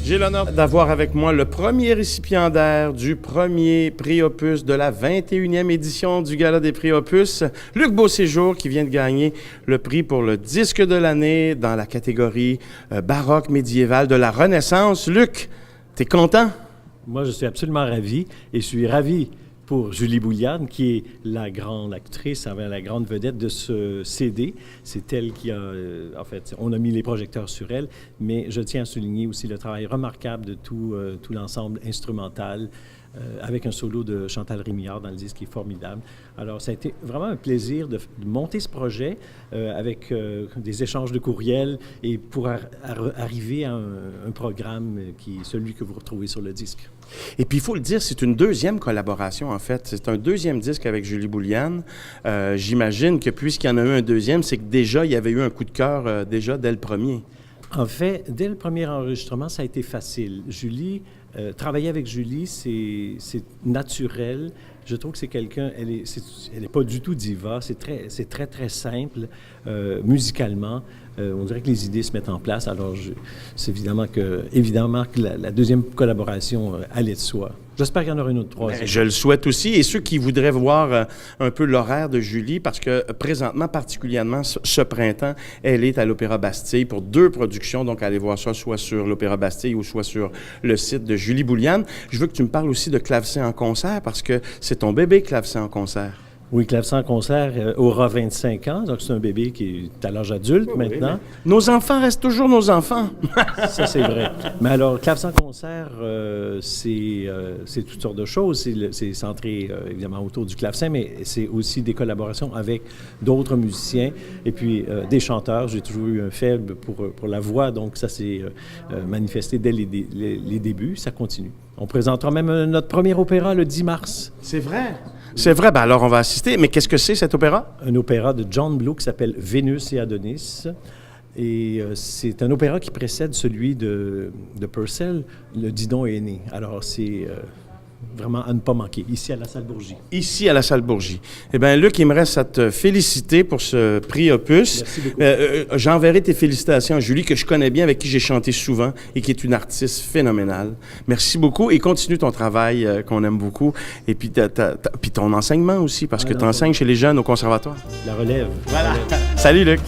J'ai l'honneur d'avoir avec moi le premier récipiendaire du premier prix Opus de la 21e édition du Gala des prix Opus, Luc Beauséjour, qui vient de gagner le prix pour le disque de l'année dans la catégorie baroque médiéval de la Renaissance. Luc, t'es content? Moi, je suis absolument ravi et je suis ravi pour Julie Bouliane, qui est la grande actrice, la grande vedette de ce CD. C'est elle qui a, en fait, on a mis les projecteurs sur elle, mais je tiens à souligner aussi le travail remarquable de tout l'ensemble instrumental, avec un solo de Chantal Rémillard dans le disque qui est formidable. Alors, ça a été vraiment un plaisir de monter ce projet avec des échanges de courriels et pour arriver à un programme qui est celui que vous retrouvez sur le disque. Et puis, il faut le dire, c'est une deuxième collaboration, en fait. C'est un deuxième disque avec Julie Bouliane. J'imagine que puisqu'il y en a eu un deuxième, c'est que déjà, il y avait eu un coup de cœur déjà dès le premier. En fait, dès le premier enregistrement, ça a été facile. Travailler avec Julie, c'est naturel. Je trouve que c'est quelqu'un, elle est pas du tout diva, c'est très simple musicalement. On dirait que les idées se mettent en place. Alors, c'est évidemment que la deuxième collaboration allait de soi. J'espère qu'il y en aura une autre troisième. Je le souhaite aussi. Et ceux qui voudraient voir un peu l'horaire de Julie, parce que présentement, particulièrement ce printemps, elle est à l'Opéra Bastille pour 2 productions. Donc, allez voir ça soit sur l'Opéra Bastille ou soit sur le site de Julie Bouliane. Je veux que tu me parles aussi de Clavecin en concert, parce que c'est ton bébé Clavecin en concert. Oui, Clavecin en concert aura 25 ans, donc c'est un bébé qui est à l'âge adulte maintenant. Oui. Nos enfants restent toujours nos enfants. Ça, c'est vrai. Mais alors, Clavecin en concert, c'est toutes sortes de choses. C'est centré, évidemment, autour du clavecin, mais c'est aussi des collaborations avec d'autres musiciens et puis des chanteurs. J'ai toujours eu un faible pour la voix, donc ça s'est manifesté dès les débuts. Ça continue. On présentera même notre premier opéra le 10 mars. C'est vrai? C'est vrai, ben alors on va assister. Mais qu'est-ce que c'est cet opéra? Un opéra de John Blue qui s'appelle Vénus et Adonis. Et c'est un opéra qui précède celui de Purcell, le Didon est né. Alors c'est vraiment à ne pas manquer, ici à la Salle Bourgie. Ici à la Salle Bourgie. Eh bien, Luc, il me reste à te féliciter pour ce prix Opus. Merci beaucoup. J'enverrai tes félicitations à Julie, que je connais bien, avec qui j'ai chanté souvent et qui est une artiste phénoménale. Merci beaucoup et continue ton travail qu'on aime beaucoup. Et puis, puis ton enseignement aussi, parce que tu enseignes chez les jeunes au conservatoire. La relève. Voilà. Salut, Luc.